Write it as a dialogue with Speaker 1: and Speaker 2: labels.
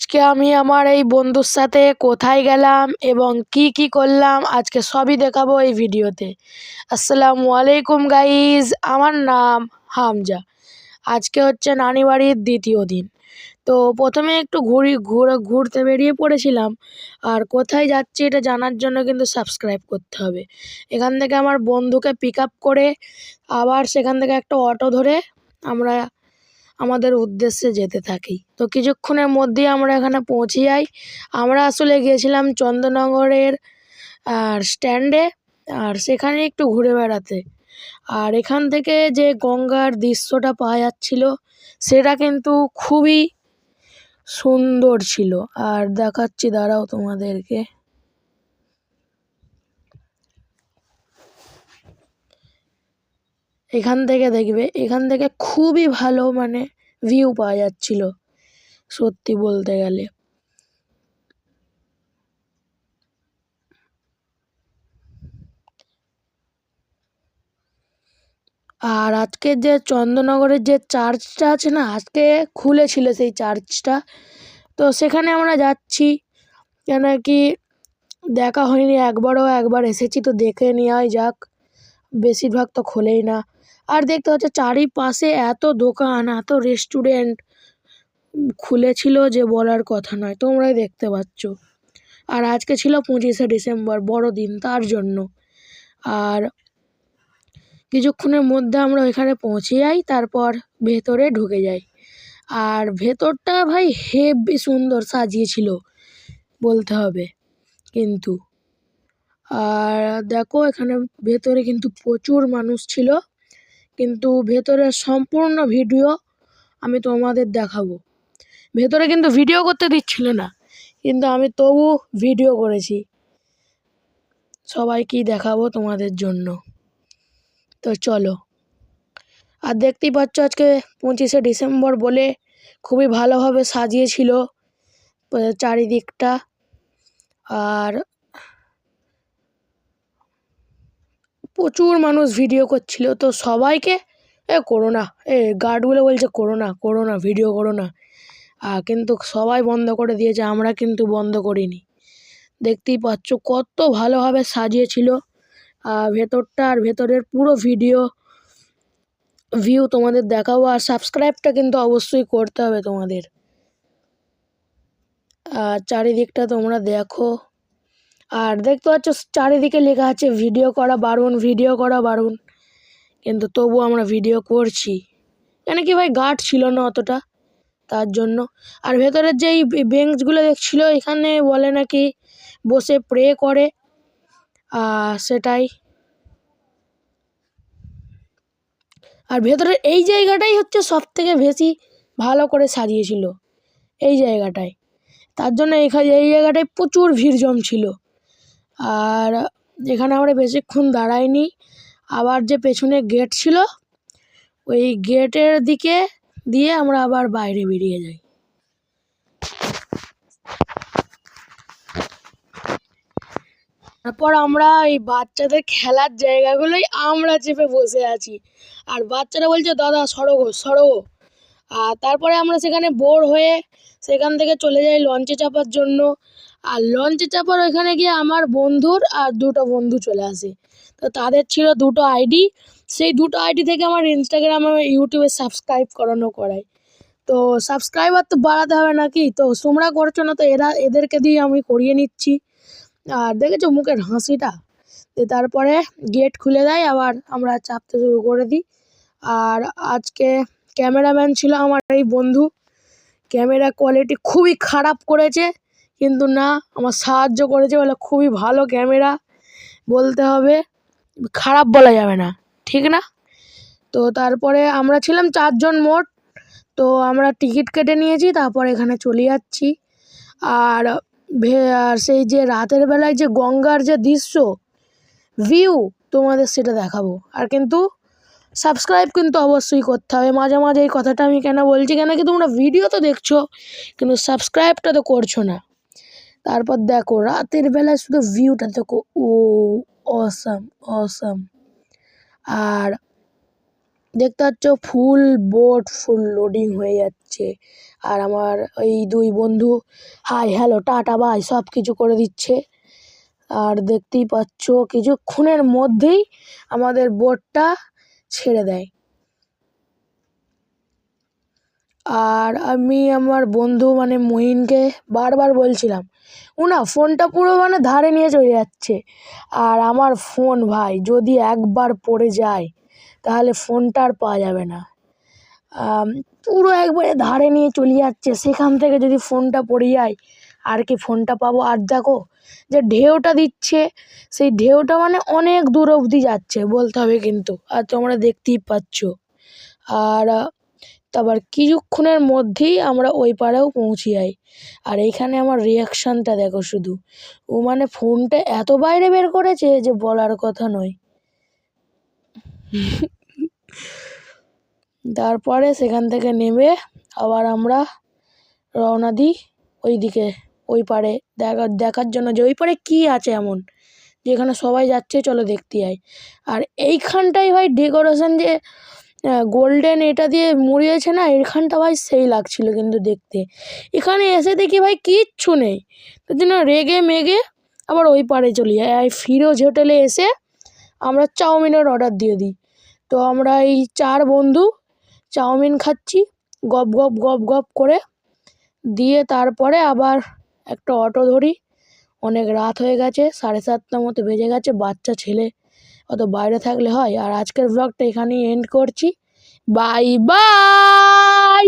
Speaker 1: আজকে আমি আমার এই বন্ধুর সাথে কোথায় গেলাম এবং কি করলাম আজকে সবই দেখাবো এই ভিডিওতে। আসসালামু আলাইকুম গাইজ, আমার নাম হামজা। আজকে হচ্ছে নানি বাড়ির দ্বিতীয় দিন। তো প্রথমে একটু ঘুরতে বেরিয়ে পড়েছিলাম। আর কোথায় যাচ্ছি এটা জানার জন্য কিন্তু সাবস্ক্রাইব করতে হবে। এখান থেকে আমার বন্ধুকে পিক আপ করে আবার সেখান থেকে একটা অটো ধরে আমরা আমাদের উদ্দেশ্যে যেতে থাকি। তো কিছুক্ষণের মধ্যেই আমরা এখানে পৌঁছে যাই। আমরা আসলে গিয়েছিলাম চন্দননগরের স্ট্যান্ডে, আর সেখানে একটু ঘুরে বেড়াতে। আর এখান থেকে যে গঙ্গার দৃশ্যটা পাওয়া যাচ্ছিল সেটা কিন্তু খুবই সুন্দর ছিল। আর দেখাচ্ছি, দাঁড়াও তোমাদেরকে। এখান থেকে দেখবে, এখান থেকে খুবই ভালো ভিউ পাওয়া যাচ্ছিল সত্যি বলতে গেলে। আর আজকের যে চন্দননগরের যে চার্চটা আছে না, আজকে খুলেছিল সেই চার্চটা। তো সেখানে আমরা যাচ্ছি, কেন কি দেখা হয়নি একবার এসেছি, তো দেখে নেওয়াই যাক। বেশিরভাগ তো খোলেই না। আর দেখতে হচ্ছে চারিপাশে এত দোকান, এত রেস্টুরেন্ট খুলেছিল যে বলার কথা নয়, তোমরাই দেখতে পাচ্ছ। আর আজকে ছিল 25শে ডিসেম্বর, বড়দিন, তার জন্য। আর কিছুক্ষণের মধ্যে আমরা ওইখানে পৌঁছে যাই, তারপর ভেতরে ঢুকে যাই। আর ভেতরটা ভাই হেবি সুন্দর সাজিয়েছিল বলতে হবে কিন্তু। আর দেখো, এখানে ভেতরে কিন্তু প্রচুর মানুষ ছিল, কিন্তু ভেতরের সম্পূর্ণ ভিডিও আমি তোমাদের দেখাবো। ভেতরে কিন্তু ভিডিও করতে দিচ্ছিল না, কিন্তু আমি তবু ভিডিও করেছি, সবাইকেই দেখাবো তোমাদের জন্য। তো চলো। আর দেখতেই পাচ্ছ আজকে 25শে ডিসেম্বর বলে খুবই ভালোভাবে সাজিয়েছিল চারিদিকটা। আর প্রচুর মানুষ ভিডিও করছিল, তো সবাইকে করোনা, গার্ডগুলো বলছে করোনা ভিডিও করো না। কিন্তু সবাই বন্ধ করে দিয়েছে, আমরা কিন্তু বন্ধ করিনি। দেখতেই পাচ্ছ কত ভালোভাবে সাজিয়েছিল ভেতরটা। আর ভেতরের পুরো ভিউ তোমাদের দেখাবো। আর সাবস্ক্রাইবটা কিন্তু অবশ্যই করতে হবে তোমাদের। আর চারিদিকটা তোমরা দেখো। আর দেখতে পাচ্ছ চারিদিকে লেখা আছে ভিডিও করা বারণ, কিন্তু তবু আমরা ভিডিও করছি, কেন কি ভাই গার্ড ছিল না অতটা, তার জন্য। আর ভেতরের যেই বেঞ্চগুলো দেখছিল, এখানে বলে নাকি বসে প্রে করে, সেটাই। আর ভেতরের এই জায়গাটাই হচ্ছে সব থেকে বেশি ভালো করে সাজিয়েছিল এই জায়গাটায়, তার জন্য এই জায়গাটায় প্রচুর ভিড় জমছিল। আর এখানে আমরা বেশিক্ষণ দাঁড়াইনি, আবার যে পেছনে গেট ছিল ওই গেটের দিকে দিয়ে আমরা আবার বাইরে বেরিয়ে যাই। তারপর আমরা এই বাচ্চাদের খেলার জায়গাগুলোই আমরা চেপে বসে আছি, আর বাচ্চারা বলছে দাদা সরো। আর তারপরে আমরা সেখানে বোর হয়ে সেখান থেকে চলে যাই লঞ্চে চাপার জন্য। আর লঞ্চে চাপার ওইখানে গিয়ে আমার বন্ধুর আর দুটো বন্ধু চলে আসে। তো তাদের ছিল দুটো আইডি, সেই দুটো আইডি থেকে আমার ইনস্টাগ্রাম আর ইউটিউবে সাবস্ক্রাইব করাই। তো সাবস্ক্রাইবার তো বাড়াতে হবে নাকি, তো তোমরা করছো না, তো এদেরকে দিয়ে আমি করিয়ে নিচ্ছি। আর দেখেছো মুখের হাসিটা। তারপরে গেট খুলে দেয়, আবার আমরা চাপতে শুরু করে দিই। আর আজকে ক্যামেরাম্যান ছিল আমার এই বন্ধু, ক্যামেরা কোয়ালিটি খুবই খারাপ করেছে, কিন্তু না, আমার সাহায্য করেছে বলে খুবই ভালো ক্যামেরা বলতে হবে, খারাপ বলা যাবে না, ঠিক না? তো তারপরে আমরা ছিলাম 4জন মোট। তো আমরা টিকিট কেটে নিয়েছি, তারপর এখানে চলে যাচ্ছি। আর আর সেই যে রাতের বেলায় যে গঙ্গার যে দৃশ্য ভিউ তোমাদের সেটা দেখাবো। আর কিন্তু সাবস্ক্রাইব কিন্তু অবশ্যই করতে হবে। মাঝে মাঝে এই কথাটা আমি কেন বলছি, কেন কি তোমরা ভিডিও তো দেখছো কিন্তু সাবস্ক্রাইবটা তো করছো না। তারপর দেখো রাতের বেলায় শুধু ভিউটা দেখো, ও অসাম। আর দেখতে পাচ্ছ ফুল বোট ফুল লোডিং হয়ে যাচ্ছে। আর আমার ওই দুই বন্ধু হাই হ্যালো টাটা বাই সব কিছু করে দিচ্ছে। আর দেখতেই পাচ্ছ কিছুক্ষণের মধ্যেই আমাদের বোটটা ছেড়ে দেয়। আর আমি আমার বন্ধু মানে মহিনকে বারবার বলছিলাম, ও না ফোনটা পুরো মানে ধারে নিয়ে চলে যাচ্ছে। আর আমার ফোন ভাই যদি একবার পড়ে যায় তাহলে ফোনটা আর পাওয়া যাবে না। পুরো একবারে ধারে নিয়ে চলে যাচ্ছে, সেখান থেকে যদি ফোনটা পড়ে যায় আর কি ফোনটা পাবো? আর দেখো যে ঢেউটা দিচ্ছে, সেই ঢেউটা মানে অনেক দূর অবধি যাচ্ছে বলতে হবে কিন্তু, আর তোমরা দেখতেই পাচ্ছ। আর তারপর কিছুক্ষণের মধ্যেই আমরা ওই পাড়েও পৌঁছে যাই। আর এইখানে আমার রিয়াকশানটা দেখো শুধু, ও মানে ফোনটা এত বাইরে বের করেছে যে বলার কথা নয়। তারপরে সেখান থেকে নেমে আবার আমরা রওনা দিই ওইদিকে, ওই পাড়ে দেখার জন্য যে ওই পাড়ে কী আছে এমন যেখানে সবাই যাচ্ছে, চলো দেখতে যাই। আর এইখানটাই ভাই ডেকোরেশন যে গোল্ডেন এটা দিয়ে মুড়িয়েছে না, এখানটা ভাই সেই লাগছিল কিন্তু দেখতে। এখানে এসে দেখি ভাই কিচ্ছু নেই, তার জন্য রেগে মেগে আবার ওই পাড়ে চলে যাই। আর ফিরোজ হোটেলে এসে আমরা চাউমিনের অর্ডার দিয়ে দিই। তো আমরা এই 4 বন্ধু চাউমিন খাচ্ছি গপ গপ গপ গপ করে, দিয়ে তারপরে আবার একটা অটো ধরি। অনেক রাত হয়ে গেছে, 7:30 মতো বেজে গেছে, বাচ্চা ছেলে অত বাইরে থাকলে হয়। আর আজকের ব্লগটা এখানেই এন্ড করছি। Bye bye.